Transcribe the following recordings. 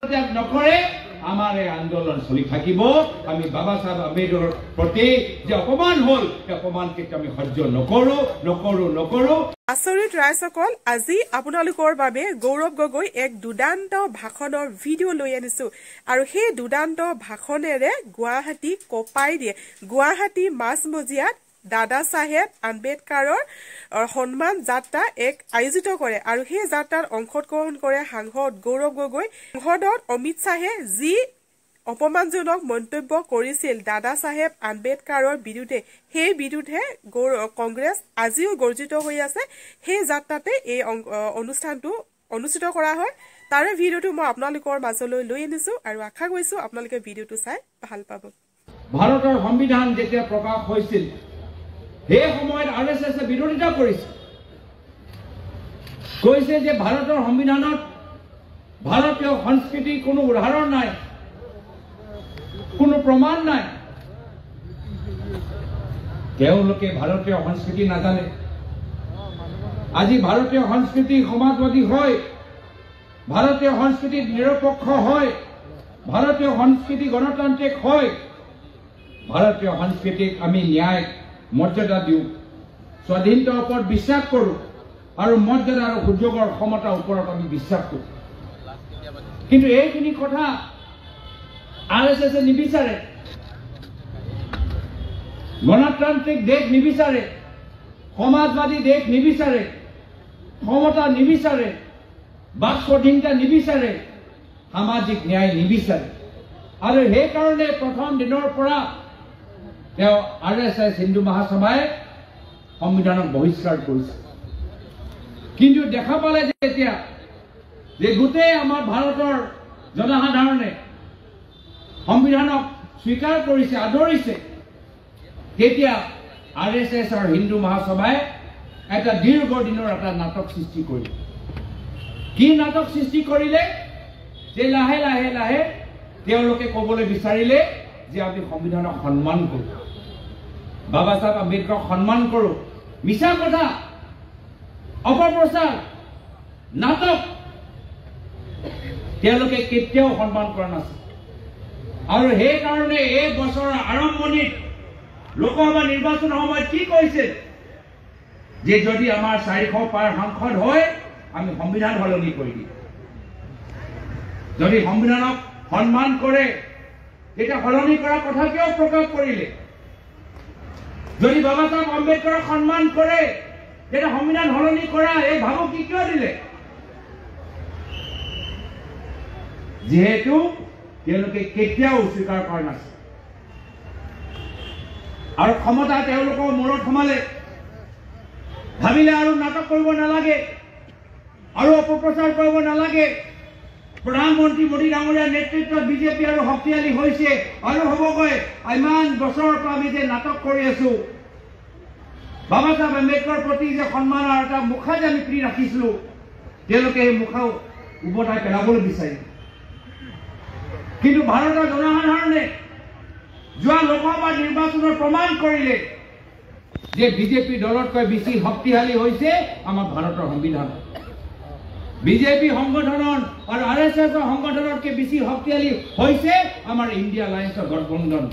নকৰে আমাৰ এই আন্দোলন চলি থাকিব। আমি বাবা সাহেব আম্বেদকৰৰ প্ৰতি যে অপমান হল অপমানকে আমি সহ্য নকৰো। আচৰিত ৰাইজসকল, আজি আপোনালোকৰ বাবে গৌৰৱ গগৈ এক দুৰ্দান্ত ভাষণৰ ভিডিঅ' লৈ আনিছো আৰু সেই দুৰ্দান্ত ভাষণেৰে গুৱাহাটী কপাই দিয়ে। গুৱাহাটী মাজমজিয়াত দাদা চাহেব আম্বেদকাৰৰ সন্মান যাত্ৰা এক আয়োজিত কৰে আৰু সেই যাত্ৰাত অংশগ্ৰহণ কৰে সাংসদ গৌৰৱ গগৈ। সংসদত অমিত শ্বাহে যি অপমানজনক মন্তব্য কৰিছিল দাদা চাহেব আম্বেদকাৰৰ বিৰুদ্ধে, সেই বিৰুদ্ধে কংগ্ৰেছ আজিও গৰ্জিত হৈ আছে। সেই যাত্ৰাতে এই অনুষ্ঠানটো অনুষ্ঠিত কৰা হয়। তাৰে ভিডিঅ'টো মই আপোনালোকৰ মাজলৈ লৈ আনিছো আৰু আশা কৰিছো আপোনালোকে ভিডিঅ'টো চাই ভাল পাব। ভাৰতৰ সংবিধান যেতিয়া প্ৰকাশ হৈছিল সেই সময়ত RSS বিৰোধিতা কৰিছে, কৈছে যে ভাৰতৰ সংবিধানত ভাৰতীয় সংস্কৃতিৰ কোনো উদাহৰণ নাই, কোনো প্ৰমাণ নাই। তেওঁলোকে ভাৰতীয় সংস্কৃতি নাজানে। আজি ভাৰতীয় সংস্কৃতি সমাজবাদী হয়, ভাৰতীয় সংস্কৃতি নিৰপেক্ষ হয়, ভাৰতীয় সংস্কৃতি গণতান্ত্ৰিক হয়, ভাৰতীয় সংস্কৃতিক আমি ন্যায় মৰ্যাদা দিওঁ, স্বাধীনতাৰ ওপৰত বিশ্বাস কৰোঁ আৰু মৰ্যাদা আৰু সুযোগৰ ক্ষমতাৰ ওপৰত আমি বিশ্বাস কৰোঁ। কিন্তু এইখিনি কথা RSS নিবিচাৰে, গণতান্ত্ৰিক দেশ নিবিচাৰে, সমাজবাদী দেশ নিবিচাৰে, ক্ষমতা নিবিচাৰে, বাক স্বাধীনতা নিবিচাৰে, সামাজিক ন্যায় নিবিচাৰে। আৰু সেইকাৰণে প্ৰথম দিনৰ পৰা তেওঁ RSS হিন্দু মহাসভাই সংবিধানক বহিষ্কাৰ কৰিছে। কিন্তু দেখা পালে যে এতিয়া যে গোটেই আমাৰ ভাৰতৰ জনসাধাৰণে সংবিধানক স্বীকাৰ কৰিছে, আদৰিছে, তেতিয়া RSS আৰু হিন্দু মহাসভাই এটা দীৰ্ঘ দিনৰ এটা নাটক সৃষ্টি কৰিলে। কি নাটক সৃষ্টি কৰিলে? যে লাহে লাহে লাহে তেওঁলোকে ক'বলৈ বিচাৰিলে যে আমি সংবিধানক সন্মান কৰোঁ, বাবা সাহেব আম্বেদকাৰক সন্মান কৰোঁ। মিছা কথা, অপপ্ৰচাৰ, নাটক। তেওঁলোকে কেতিয়াও সন্মান কৰা নাছিল। আৰু সেইকাৰণে এই বছৰৰ আৰম্ভণিত লোকসভা নিৰ্বাচনৰ সময়ত কি কৈছে যে যদি আমাৰ 400 পাৰ সাংসদ হয় আমি সংবিধান সলনি কৰি দিম। যদি সংবিধানক সন্মান কৰে তেতিয়া সলনি কৰাৰ কথা কিয় প্ৰকাশ কৰিলে? যদি বাবা সাহেব আম্বেদকাৰক সন্মান কৰে তেতিয়া সংবিধান সলনি কৰা এই ভাবুকি কিয় দিলে? যিহেতু তেওঁলোকে কেতিয়াও স্বীকাৰ কৰা নাছিল আৰু ক্ষমতা তেওঁলোকৰ মূৰত সোমালে। ভাবিলে আৰু নাটক কৰিব নালাগে আৰু অপপ্ৰচাৰ কৰিব নালাগে। প্ৰধানমন্ত্ৰী মোদী ডাঙৰীয়াৰ নেতৃত্বত বিজেপি আৰু শক্তিশালী হৈছে আৰু হ'বগৈ। ইমান বছৰৰ পৰা আমি যে নাটক কৰি আছো, বাবা সাহেব আম্বেদকাৰৰ প্ৰতি যে সন্মানৰ এটা মুখা যে আমি প্ৰি ৰাখিছিলো, তেওঁলোকে সেই মুখা উভতাই পেলাবলৈ বিচাৰিলে। কিন্তু ভাৰতৰ জনসাধাৰণে যোৱা লোকসভা নিৰ্বাচনত প্ৰমাণ কৰিলে যে বিজেপি দলতকৈ বেছি শক্তিশালী হৈছে আমাৰ ভাৰতৰ সংবিধান। বিজেপি সংগঠন আৰু RSS সংগঠনতকৈ বেছি শক্তিশালী হৈছে আমাৰ ইণ্ডিয়া এলায়েন্সৰ গঠবন্ধন।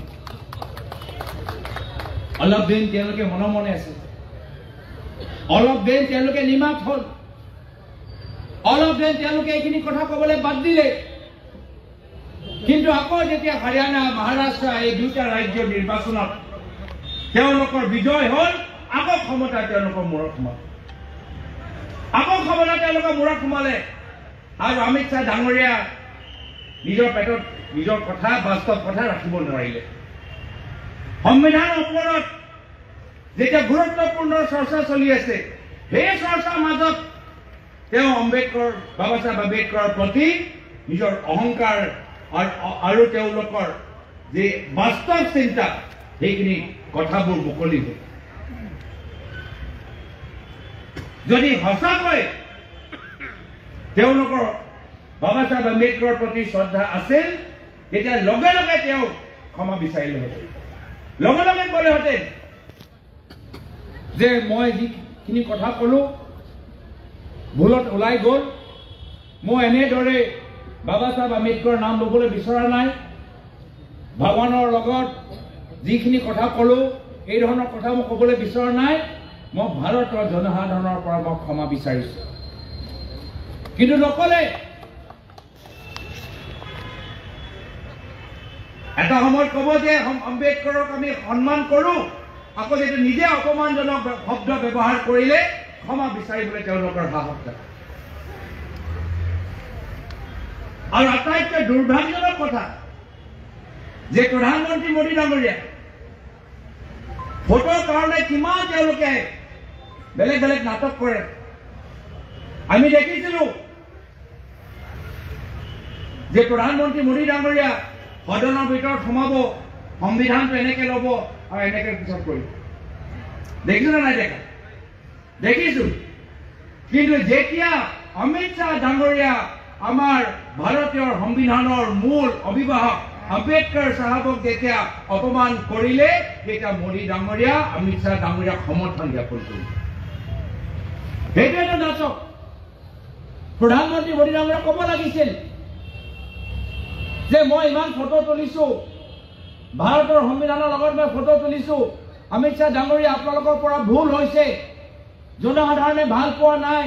অলপ দিন তেওঁলোকে মনে মনে আছে, অলপ দিন তেওঁলোকে নিমাত হ'ল, অলপ দিন তেওঁলোকে এইখিনি কথা ক'বলৈ বাদ দিলে। কিন্তু আকৌ যেতিয়া হাৰিয়ানা, মহাৰাষ্ট্ৰ এই দুটা ৰাজ্যৰ নিৰ্বাচনত তেওঁলোকৰ বিজয় হ'ল, আকৌ ক্ষমতা তেওঁলোকৰ মূৰত সোমালে, আকৌ ক্ষমতা তেওঁলোকৰ মূৰত সোমালে। আৰু অমিত শ্বাহ ডাঙৰীয়া নিজৰ পেটত নিজৰ কথা, বাস্তৱ কথা ৰাখিব নোৱাৰিলে। সংবিধানৰ ওপৰত যেতিয়া গুৰুত্বপূৰ্ণ চৰ্চা চলি আছে, সেই চৰ্চাৰ মাজত তেওঁ বাবা সাহেব আম্বেদকাৰৰ প্ৰতি নিজৰ অহংকাৰ আৰু তেওঁলোকৰ যে বাস্তৱ চিন্তা, সেইখিনি কথাবোৰ মুকলি হ'ল। যদি সঁচাকৈ তেওঁলোকৰ বাবা সাহেব আম্বেদকাৰৰ প্ৰতি শ্ৰদ্ধা আছিল, তেতিয়া লগে লগে তেওঁ ক্ষমা বিচাৰিলেহেঁতেন, লগে লগে ক'লেহেঁতেন যে মই যিখিনি কথা ক'লো ভুলত ওলাই গ'ল, মই এনেদৰে বাবা সাহেব আম্বেদকাৰৰ নাম ল'বলৈ বিচৰা নাই ভগৱানৰ লগত যিখিনি কথা ক'লো এই ধৰণৰ কথা মই ক'বলৈ বিচৰা নাই মই ভাৰতৰ জনসাধাৰণৰ পৰা মই ক্ষমা বিচাৰিছো কিন্তু নকলে এটা সময়ত ক'ব যে আম্বেদকাৰক আমি সন্মান কৰোঁ আকৌ যদি নিজে অপমানজনক শব্দ ব্যৱহাৰ কৰিলে ক্ষমা বিচাৰিবলৈ তেওঁলোকৰ সাহস থাকে আৰু আটাইতকৈ দুৰ্ভাগ্যজনক কথা যে প্ৰধানমন্ত্ৰী মোদী ডাঙৰীয়া ভোটৰ কাৰণে কিমান তেওঁলোকে বেলেগ বেলেগ নাটক কৰে আমি দেখিছিলো যে প্ৰধানমন্ত্ৰী মোদী ডাঙৰীয়া সদনৰ ভিতৰত সোমাব সংবিধানটো এনেকে ল'ব আৰু এনেকে পিছত কৰিব দেখিছো না নাই দেখা দেখিছো কিন্তু যেতিয়া অমিত শ্বাহ ডাঙৰীয়া আমাৰ ভাৰতীয় সংবিধানৰ মূল অভিভাৱক আম্বেদকাৰ চাহাবক যেতিয়া অপমান কৰিলে তেতিয়া মোদী ডাঙৰীয়া অমিত শ্বাহ ডাঙৰীয়াক সমৰ্থন জ্ঞাপন কৰিলে সেইটো এটা নাটক প্ৰধানমন্ত্ৰী মোদী ডাঙৰীয়া ক'ব লাগিছিল যে মই ইমান ফটো তুলিছো ভাৰতৰ সংবিধানৰ লগত মই ফটো তুলিছো অমিত শ্বাহ ডাঙৰীয়া আপোনালোকৰ পৰা ভুল হৈছে জনসাধাৰণে ভাল পোৱা নাই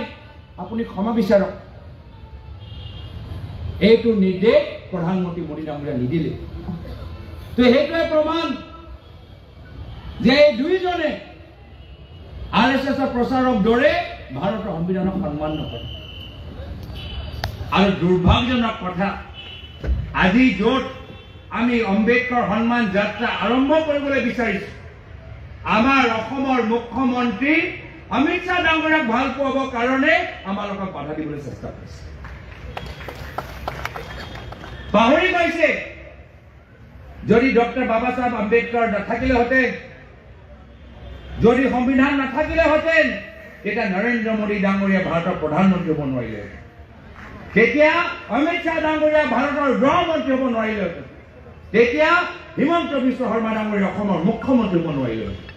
আপুনি ক্ষমা বিচাৰক এইটো নিৰ্দেশ প্ৰধানমন্ত্ৰী মোদী ডাঙৰীয়া নিদিলে তো সেইটোৱে প্ৰমাণ যে এই দুইজনে RSSৰ প্ৰচাৰক দৰে ভাৰতৰ সংবিধানক সন্মান নকৰে আৰু দুৰ্ভাগ্যজনক কথা আজি য'ত আমি আম্বেদকাৰ সন্মান যাত্ৰা আৰম্ভ কৰিবলৈ বিচাৰিছো আমাৰ অসমৰ মুখ্যমন্ত্ৰী অমিত শ্বাহ ডাঙৰীয়াক ভাল পাবৰ কাৰণে আমালোকক বাধা দিবলৈ চেষ্টা কৰিছে পাহৰি গৈছে যদি ডক্টৰ বাবা সাহেব আম্বেদকাৰ নাথাকিলেহেঁতেন যদি সংবিধান নাথাকিলেহেঁতেন তেতিয়া নৰেন্দ্ৰ মোদী ডাঙৰীয়া ভাৰতৰ প্ৰধানমন্ত্ৰী হ'ব নোৱাৰিলে তেতিয়া অমিত শ্বাহ ডাঙৰীয়া ভাৰতৰ গৃহমন্ত্ৰী হ'ব নোৱাৰিলেহেঁতেন তেতিয়া হিমন্ত বিশ্ব শৰ্মা ডাঙৰীয়া অসমৰ মুখ্যমন্ত্ৰী হ'ব নোৱাৰিলেহেঁতেন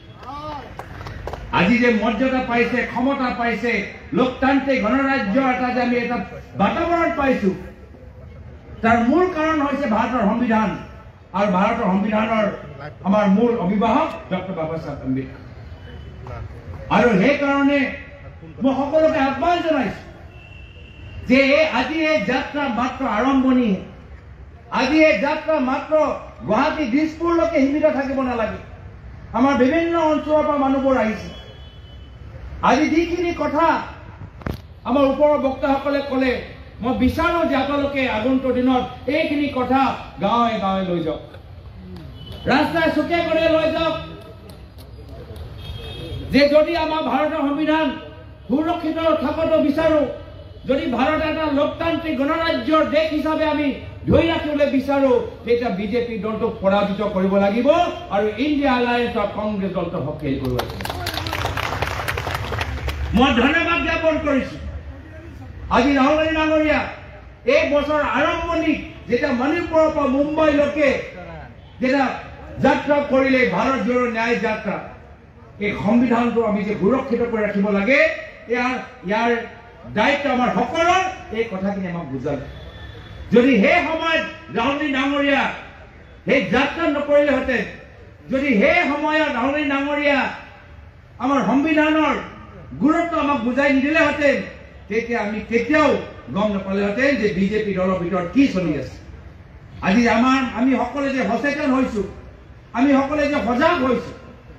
আজি যে মৰ্যাদা পাইছে ক্ষমতা পাইছে লোকতান্ত্ৰিক গণৰাজ্যৰ এটা যে আমি এটা বাতাবৰণ পাইছো তাৰ মূল কাৰণ হৈছে ভাৰতৰ সংবিধান আৰু ভাৰতৰ সংবিধানৰ আমাৰ মূল অভিভাৱক ডক্টৰ বাবা সাহেব আম্বেদকাৰ আৰু সেইকাৰণে মই সকলোকে আহ্বান জনাইছো যে আজি এই যাত্ৰা মাত্ৰ আৰম্ভণি আজি এই যাত্ৰা মাত্ৰ গুৱাহাটী দিছপুৰলৈকে সীমিত থাকিব নালাগে আমাৰ বিভিন্ন অঞ্চলৰ পৰা মানুহবোৰ আহিছে আজি যিখিনি কথা আমাৰ ওপৰৰ বক্তাসকলে ক'লে মই বিচাৰো যে আপোনালোকে আগন্তুক দিনত এইখিনি কথা গাঁৱে গাঁৱে লৈ যাওক ৰাস্তাই চুকে কৰি লৈ যাওক যে যদি আমাৰ ভাৰতৰ সংবিধান সুৰক্ষিত থকাটো বিচাৰো যদি ভাৰত এটা লোকতান্ত্ৰিক গণৰাজ্যৰ দেশ হিচাপে আমি ধৰি ৰাখিবলৈ বিচাৰো তেতিয়া বিজেপি দলটোক পৰাজিত কৰিব লাগিব আৰু ইণ্ডিয়া এলায়েন্সৰ কংগ্ৰেছ দলটোক শক্তিশালী কৰিব লাগিব মই ধন্যবাদ জ্ঞাপন কৰিছো আজি ৰাহুল গান্ধী ডাঙৰীয়া এই বছৰ আৰম্ভণিত যেতিয়া মণিপুৰৰ পৰা মুম্বাইলৈকে যেতিয়া যাত্ৰা কৰিলে ভাৰত জোড়ো ন্যায় যাত্ৰা এই সংবিধানটো আমি যে সুৰক্ষিত কৰি ৰাখিব লাগে ইয়াৰ দায়িত্ব আমাৰ সকলৰ এই কথাখিনি আমাক বুজালে যদি সেই সময়ত ৰাহুল গান্ধী ডাঙৰীয়া সেই যাত্ৰা নকৰিলেহেঁতেন যদি সেই সময়ত ৰাহুল গান্ধী ডাঙৰীয়া আমাৰ সংবিধানৰ গুৰুত্ব আমাক বুজাই নিদিলেহেঁতেন তেতিয়া আমি কেতিয়াও গম নাপালেহেঁতেন যে বিজেপি দলৰ ভিতৰত কি চলি আছে আজি আমি সকলোৱে যে সচেতন হৈছো আমি সকলোৱে যে সজাগ হৈছো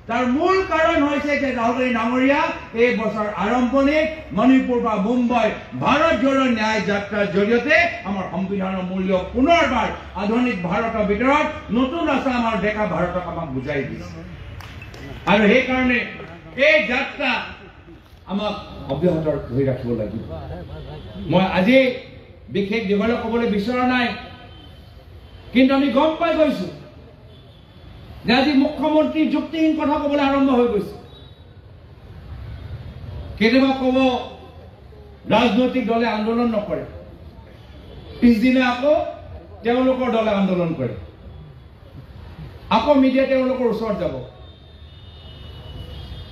তাৰ মূল কাৰণ হৈছে যে ৰাহুল গান্ধী ডাঙৰীয়া এই বছৰ আৰম্ভণিত মণিপুৰ বা মুম্বাই ভাৰত জোড়ো ন্যায় যাত্ৰাৰ জৰিয়তে আমাৰ সংবিধানৰ মূল্য পুনৰবাৰ আধুনিক ভাৰতৰ ভিতৰত নতুন ৰাস্তা আমাৰ ডেকা ভাৰতক আমাক বুজাই দিছে আৰু সেইকাৰণে এই যাত্ৰা আমাক অব্যাহত ধৰি ৰাখিব লাগিব মই আজি বিশেষ দীঘলে ক'বলৈ বিচৰা নাই কিন্তু আমি গম পাই গৈছো যে আজি মুখ্যমন্ত্ৰী যুক্তিহীন কথা ক'বলৈ আৰম্ভ হৈ গৈছে কেতিয়াবা ক'ব ৰাজনৈতিক দলে আন্দোলন নকৰে পিছদিনা আকৌ তেওঁলোকৰ দলে আন্দোলন কৰে আকৌ মিডিয়া তেওঁলোকৰ ওচৰত যাব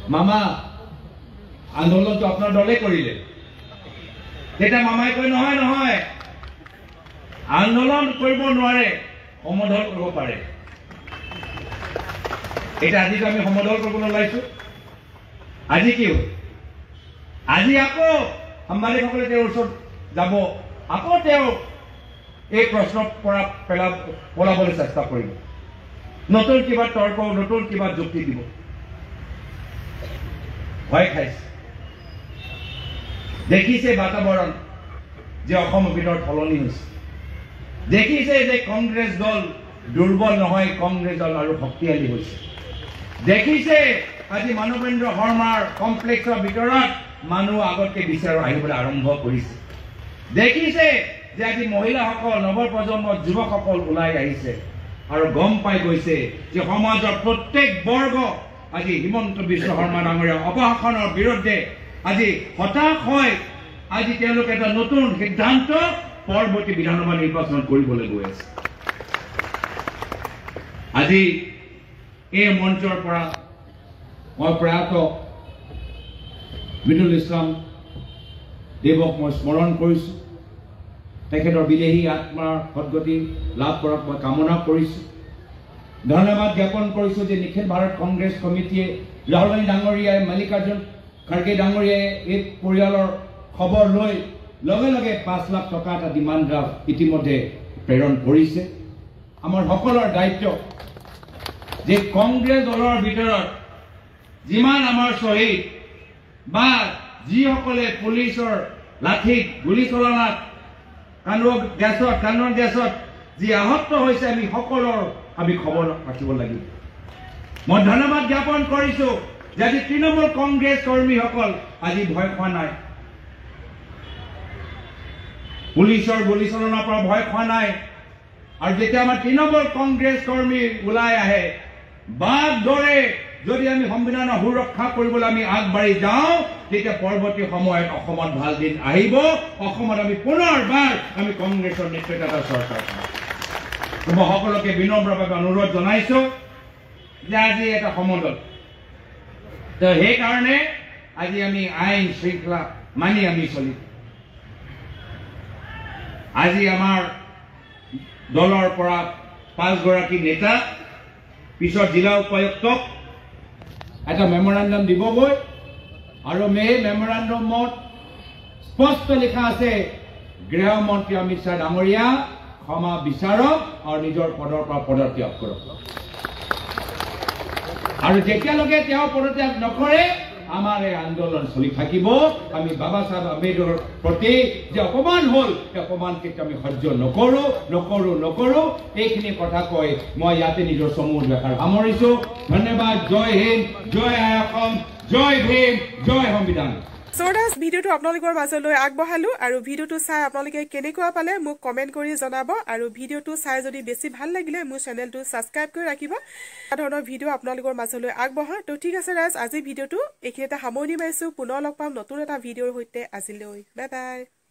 মামা আন্দোলনটো আপোনাৰ দলে কৰিলে তেতিয়া মামাই কয় নহয় নহয় আন্দোলন কৰিব নোৱাৰে সমদল কৰিব পাৰে এটা আজি আমি সমদল কৰিবলৈ ওলাইছো আজি কি আজি আকৌ সাংবাদিকসকলে তেওঁৰ ওচৰত যাব আকৌ তেওঁ এই প্ৰশ্নৰ পৰা পলাবলৈ চেষ্টা কৰিব নতুন কিবা তৰ্ক নতুন কিবা যুক্তি দিব ভয় খাইছে দেখিছে বাতাবৰণ যে অসমৰ ভিতৰত সলনি হৈছে দেখিছে যে কংগ্ৰেছ দল দুৰ্বল নহয় কংগ্ৰেছ দল আৰু শক্তিশালী হৈছে দেখিছে আজি মানৱেন্দ্ৰ শৰ্মাৰ কমপ্লেক্সৰ ভিতৰত মানুহ আগতকৈ বিচাৰ আহিবলৈ আৰম্ভ কৰিছে দেখিছে যে আজি মহিলাসকল নৱপ্ৰজন্মৰ যুৱকসকল ওলাই আহিছে আৰু গম পাই গৈছে যে সমাজৰ প্ৰত্যেক বৰ্গ আজি হিমন্ত বিশ্ব শৰ্মা ডাঙৰীয়া অপশাসনৰ বিৰুদ্ধে আজি হতাশ হয় আজি তেওঁলোকে এটা নতুন সিদ্ধান্ত পৰৱৰ্তী বিধানসভা নিৰ্বাচন কৰিবলৈ গৈ আছে আজি এই মঞ্চৰ পৰা মই প্ৰয়াত মিনুল ইছলাম দেৱক মই স্মৰণ কৰিছোঁ তেখেতৰ বিদেহী আত্মাৰ সদ্গতি লাভ কৰক মই কামনা কৰিছোঁ ধন্যবাদ জ্ঞাপন কৰিছোঁ যে নিখিল ভাৰত কংগ্ৰেছ কমিটিয়ে ৰাহুল গান্ধী ডাঙৰীয়াই মল্লিকাৰ্জুন খাৰ্গে ডাঙৰীয়াই এই পৰিয়ালৰ খবৰ লৈ লগে লগে 5 লাখ টকা এটা ডিমাণ্ড ড্ৰাফ্ট ইতিমধ্যে প্ৰেৰণ কৰিছে আমাৰ সকলৰ দায়িত্ব যে কংগ্ৰেছ দলৰ ভিতৰত যিমান আমাৰ শ্বহীদ বা যিসকলে পুলিচৰ লাঠিত গুলীচালনাত কান্দোন গেছত যি আহত হৈছে আমি সকলৰ আমি খবৰ ৰাখিব লাগিব মই ধন্যবাদ জ্ঞাপন কৰিছোঁ যে আজি তৃণমূল কংগ্ৰেছ কৰ্মীসকল আজি ভয় খোৱা নাই পুলিচৰ গুলীচালনাৰ পৰা ভয় খোৱা নাই আৰু যেতিয়া আমাৰ তৃণমূল কংগ্ৰেছ কৰ্মী ওলাই আহে বাঘ দৰে যদি আমি সংবিধানৰ সুৰক্ষা কৰিবলৈ আমি আগবাঢ়ি যাওঁ তেতিয়া পৰৱৰ্তী সময়ত অসমত ভাল দিন আহিব অসমত আমি পুনৰবাৰ আমি কংগ্ৰেছৰ নেতৃত্বত এটা চৰকাৰ পাম মই সকলোকে বিনম্ৰভাৱে অনুৰোধ জনাইছোঁ যে আজি এটা সমদল তো সেইকাৰণে আজি আমি আইন শৃংখলা মানি আমি চলিম আজি আমাৰ দলৰ পৰা 5 গৰাকী নেতা পিছত জিলা উপায়ুক্তক এটা মেমোৰেণ্ডাম দিবগৈ আৰু এই মেমোৰেণ্ডামত স্পষ্ট লিখা আছে গৃহমন্ত্ৰী অমিত শ্বাহ ডাঙৰীয়া ক্ষমা বিচাৰক আৰু নিজৰ পদৰ পৰা পদত্যাগ কৰক আৰু যেতিয়ালৈকে তেওঁ পদত্যাগ নকৰে আমাৰ এই আন্দোলন চলি থাকিব আমি বাবা সাহেব আম্বেদকৰৰ প্ৰতি যে অপমান হ'ল সেই অপমানকে আমি সহ্য নকৰো এইখিনি কথা কৈ মই ইয়াতে নিজৰ সমূহ দেখাৰ সামৰিছোঁ ধন্যবাদ জয় হিন্দ জয় অসম জয় ভীম জয় সংবিধান সৌদাস ভিডিওটো আপোনালোকৰ মাজলৈ আগবঢ়ালো আৰু ভিডিওটো চাই আপোনালোকে কেনেকুৱা পালে মোক কমেন্ট কৰি জনাব আৰু ভিডিওটো চাই যদি বেছি ভাল লাগিলে মোৰ চেনেলটো সাবস্ক্ৰাইব কৰি ৰাখিব এই ধৰণৰ ভিডিও আপোনালোকৰ মাজলৈ আগবঢ়া তো ঠিক আছে ৰাজ আজি ভিডিওটো এইখিনিতে সামৰণি মাৰিছো পুনৰ লগ পাম নতুন এটা ভিডিওৰ সৈতে আজিলৈ বাই বাই